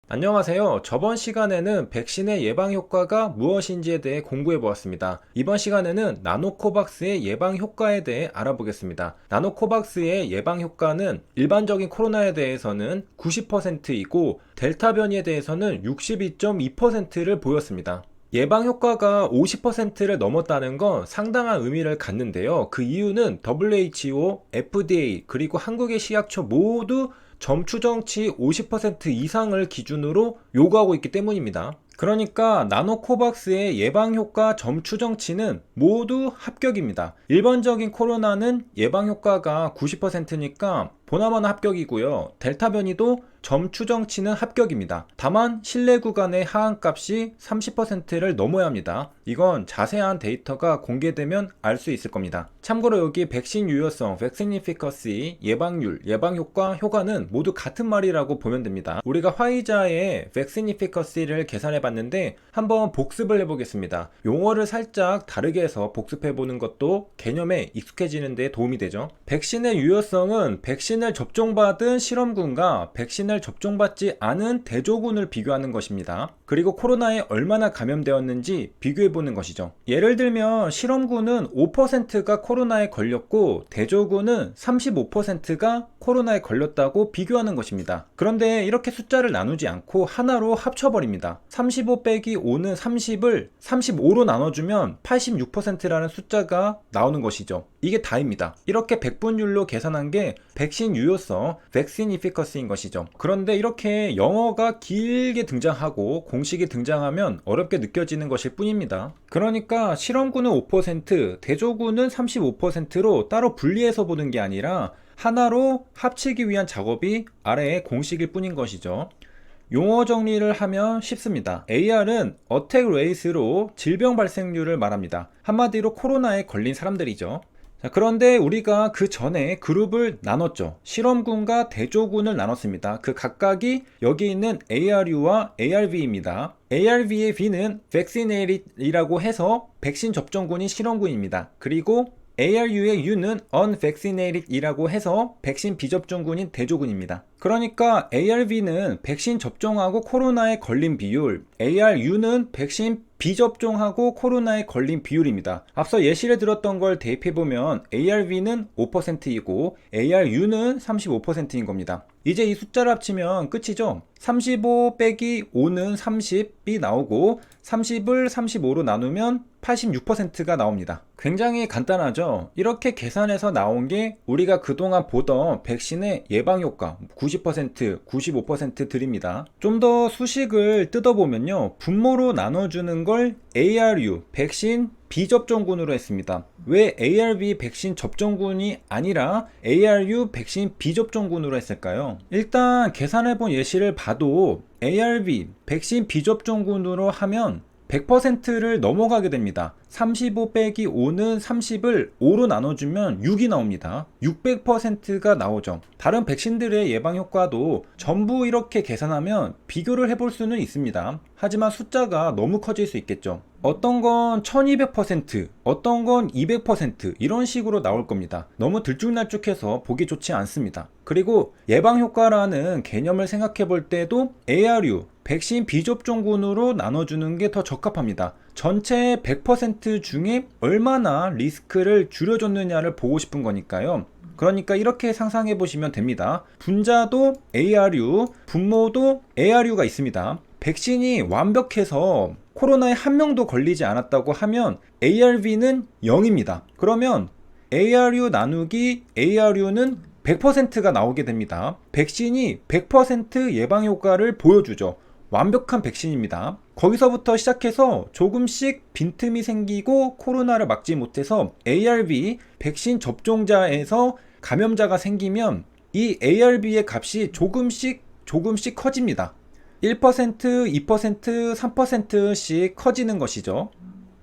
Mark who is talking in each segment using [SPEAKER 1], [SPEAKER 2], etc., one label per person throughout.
[SPEAKER 1] 안녕하세요. 저번 시간에는 백신의 예방 효과가 무엇인지에 대해 공부해 보았습니다. 이번 시간에는 나노코박스의 예방 효과에 대해 알아보겠습니다. 나노코박스의 예방 효과는 일반적인 코로나에 대해서는 90%이고 델타 변이에 대해서는 62.2%를 보였습니다. 예방 효과가 50%를 넘었다는 건 상당한 의미를 갖는데요. 그 이유는 WHO, FDA, 그리고 한국의 식약처 모두 점추정치 50% 이상을 기준으로 요구하고 있기 때문입니다. 그러니까 나노코박스의 예방효과 점추정치는 모두 합격입니다. 일반적인 코로나는 예방효과가 90%니까 보나마나 합격이고요. 델타 변이도 점추정치는 합격입니다. 다만 실내 구간의 하한값이 30%를 넘어야 합니다. 이건 자세한 데이터가 공개되면 알 수 있을 겁니다. 참고로 여기 백신 유효성, Vaccine Efficacy, 예방률, 예방효과, 효과는 모두 같은 말이라고 보면 됩니다. 우리가 화이자의 Vaccine Efficacy를 계산해 봤는데 한번 복습을 해보겠습니다. 용어를 살짝 다르게 해서 복습해보는 것도 개념에 익숙해지는 데 도움이 되죠. 백신의 유효성은 백신을 접종받은 실험군과 백신을 접종받지 않은 대조군을 비교하는 것입니다. 그리고 코로나에 얼마나 감염되었는지 비교해보는 것이죠. 예를 들면 실험군은 5%가 코로나에 걸렸고 대조군은 35%가 코로나에 걸렸다고 비교하는 것입니다. 그런데 이렇게 숫자를 나누지 않고 하나로 합쳐버립니다. 35 빼기 5는 30을 35로 나눠주면 86%라는 숫자가 나오는 것이죠. 이게 다입니다. 이렇게 백분율로 계산한 게 백신 유효성, Vaccine Efficacy인 것이죠. 그런데 이렇게 영어가 길게 등장하고 공식이 등장하면 어렵게 느껴지는 것일 뿐입니다. 그러니까 실험군은 5%, 대조군은 35%로 따로 분리해서 보는 게 아니라 하나로 합치기 위한 작업이 아래의 공식일 뿐인 것이죠. 용어 정리를 하면 쉽습니다. AR은 어택 레이스로 질병 발생률을 말합니다. 한마디로 코로나에 걸린 사람들이죠. 자, 그런데 우리가 그 전에 그룹을 나눴죠. 실험군과 대조군을 나눴습니다. 그 각각이 여기 있는 ARU와 ARV입니다. ARV의 V는 Vaccinated이라고 해서 백신 접종군이 실험군입니다. 그리고 ARU의 U는 Unvaccinated이라고 해서 백신 비접종군인 대조군입니다. 그러니까 ARV는 백신 접종하고 코로나에 걸린 비율, ARU는 백신 비접종하고 코로나에 걸린 비율입니다. 앞서 예시를 들었던 걸 대입해보면 ARV는 5%이고 ARU는 35%인 겁니다. 이제 이 숫자를 합치면 끝이죠. 35 빼기 5는 30이 나오고 30을 35로 나누면 86%가 나옵니다. 굉장히 간단하죠. 이렇게 계산해서 나온 게 우리가 그동안 보던 백신의 예방효과 90%, 95% 드립니다. 좀 더 수식을 뜯어보면요. 분모로 나눠주는 걸 ARU, 백신 비접종군으로 했습니다. 왜 ARV 백신 접종군이 아니라 ARU 백신 비접종군으로 했을까요? 일단 계산해본 예시를 봐도 ARV 백신 비접종군으로 하면 100%를 넘어가게 됩니다. 35 빼기 5는 30을 5로 나눠주면 6이 나옵니다. 600%가 나오죠. 다른 백신들의 예방 효과도 전부 이렇게 계산하면 비교를 해볼 수는 있습니다. 하지만 숫자가 너무 커질 수 있겠죠. 어떤 건 1200%, 어떤 건 200% 이런 식으로 나올 겁니다. 너무 들쭉날쭉해서 보기 좋지 않습니다. 그리고 예방 효과라는 개념을 생각해 볼 때도 ARU, 백신 비접종군으로 나눠주는 게 더 적합합니다. 전체 100% 중에 얼마나 리스크를 줄여줬느냐를 보고 싶은 거니까요. 그러니까 이렇게 상상해 보시면 됩니다. 분자도 ARU, 분모도 ARU가 있습니다. 백신이 완벽해서 코로나에 한 명도 걸리지 않았다고 하면 ARV는 0입니다. 그러면 ARU 나누기 ARU는 100%가 나오게 됩니다. 백신이 100% 예방 효과를 보여주죠. 완벽한 백신입니다. 거기서부터 시작해서 조금씩 빈틈이 생기고 코로나를 막지 못해서 ARV 백신 접종자에서 감염자가 생기면 이 ARV의 값이 조금씩 커집니다. 1%, 2%, 3%씩 커지는 것이죠.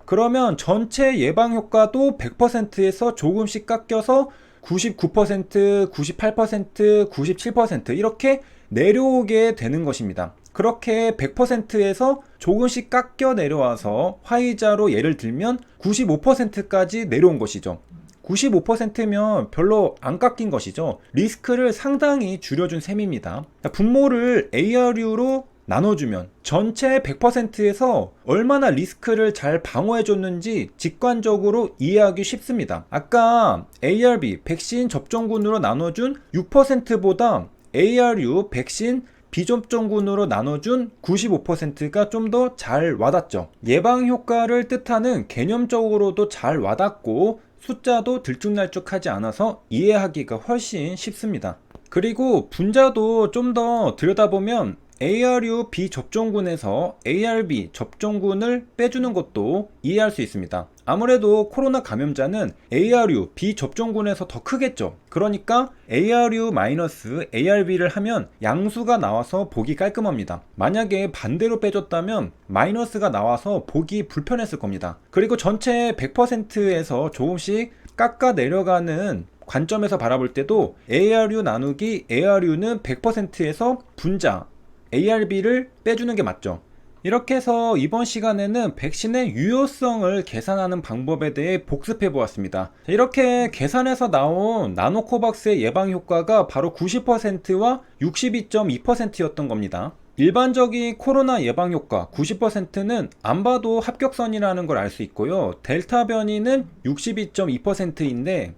[SPEAKER 1] 그러면 전체 예방 효과도 100%에서 조금씩 깎여서 99%, 98%, 97% 이렇게 내려오게 되는 것입니다. 그렇게 100%에서 조금씩 깎여 내려와서 화이자로 예를 들면 95%까지 내려온 것이죠. 95%면 별로 안 깎인 것이죠. 리스크를 상당히 줄여준 셈입니다. 분모를 ARU로 나눠주면 전체 100%에서 얼마나 리스크를 잘 방어해줬는지 직관적으로 이해하기 쉽습니다. 아까 ARB 백신 접종군으로 나눠준 6%보다 ARU 백신 비접종군으로 나눠준 95%가 좀 더 잘 와닿죠. 예방 효과를 뜻하는 개념적으로도 잘 와닿고 숫자도 들쭉날쭉하지 않아서 이해하기가 훨씬 쉽습니다. 그리고 분자도 좀 더 들여다보면 ARU 비접종군에서 ARB 접종군을 빼주는 것도 이해할 수 있습니다. 아무래도 코로나 감염자는 ARU 비접종군에서 더 크겠죠. 그러니까 ARU-ARB를 하면 양수가 나와서 보기 깔끔합니다. 만약에 반대로 빼줬다면 마이너스가 나와서 보기 불편했을 겁니다. 그리고 전체 100%에서 조금씩 깎아 내려가는 관점에서 바라볼 때도 ARU 나누기 ARU는 100%에서 분자 ARB를 빼주는 게 맞죠. 이렇게 해서 이번 시간에는 백신의 유효성을 계산하는 방법에 대해 복습해 보았습니다. 이렇게 계산해서 나온 나노코박스의 예방 효과가 바로 90%와 62.2%였던 겁니다. 일반적인 코로나 예방 효과 90%는 안 봐도 합격선이라는 걸 알 수 있고요. 델타 변이는 62.2%인데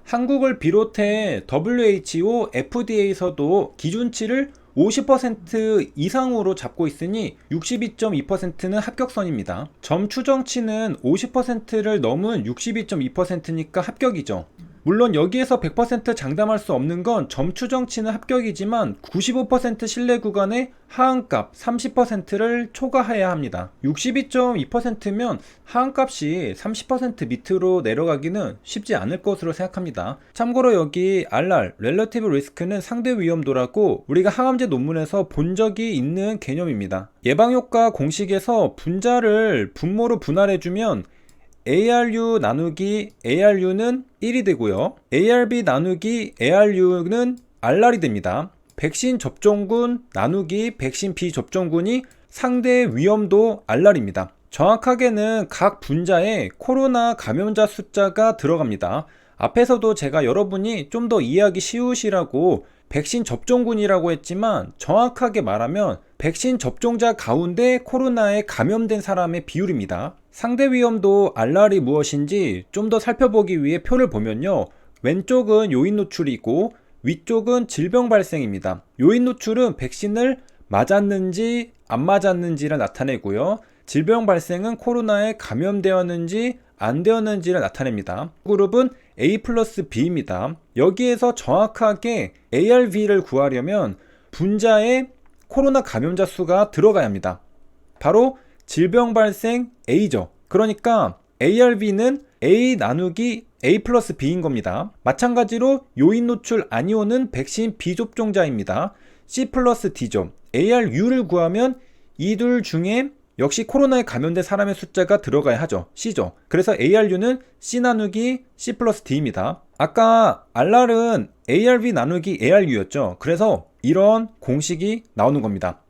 [SPEAKER 1] 한국을 비롯해 WHO, FDA에서도 기준치를 50% 이상으로 잡고 있으니 62.2%는 합격선입니다. 점 추정치는 50%를 넘은 62.2%니까 합격이죠. 물론 여기에서 100% 장담할 수 없는 건 점 추정치는 합격이지만 95% 신뢰 구간의 하한값 30%를 초과해야 합니다. 62.2%면 하한값이 30% 밑으로 내려가기는 쉽지 않을 것으로 생각합니다. 참고로 여기 RR, Relative Risk는 상대 위험도라고 우리가 항암제 논문에서 본 적이 있는 개념입니다. 예방효과 공식에서 분자를 분모로 분할해주면 ARU 나누기 ARU는 1이 되고요. ARB 나누기 ARU는 RR이 됩니다. 백신 접종군 나누기 백신 비접종군이 상대 위험도 RR입니다. 정확하게는 각 분자에 코로나 감염자 숫자가 들어갑니다. 앞에서도 제가 여러분이 좀 더 이해하기 쉬우시라고 백신 접종군이라고 했지만 정확하게 말하면 백신 접종자 가운데 코로나에 감염된 사람의 비율입니다. 상대 위험도 RR이 무엇인지 좀 더 살펴보기 위해 표를 보면요. 왼쪽은 요인 노출이고 위쪽은 질병 발생입니다. 요인 노출은 백신을 맞았는지 안 맞았는지를 나타내고요. 질병 발생은 코로나에 감염되었는지 안 되었는지를 나타냅니다. 그룹은 A 플러스 B입니다. 여기에서 정확하게 ARV를 구하려면 분자에 코로나 감염자 수가 들어가야 합니다. 바로 질병 발생 A죠. 그러니까 ARV는 A 나누기 A 플러스 B인 겁니다. 마찬가지로 요인 노출 아니오는 백신 비접종자입니다. C 플러스 D죠. ARU를 구하면 이 둘 중에 역시 코로나에 감염된 사람의 숫자가 들어가야 하죠. C죠. 그래서 ARU는 C 나누기 C 플러스 D입니다. 아까 RR은 ARV 나누기 ARU였죠. 그래서 이런 공식이 나오는 겁니다.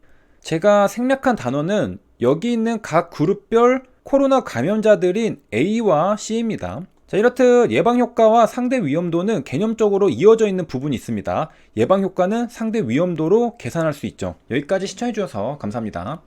[SPEAKER 1] 제가 생략한 단어는 여기 있는 각 그룹별 코로나 감염자들인 A와 C입니다. 자, 이렇듯 예방효과와 상대 위험도는 개념적으로 이어져 있는 부분이 있습니다. 예방효과는 상대 위험도로 계산할 수 있죠. 여기까지 시청해주셔서 감사합니다.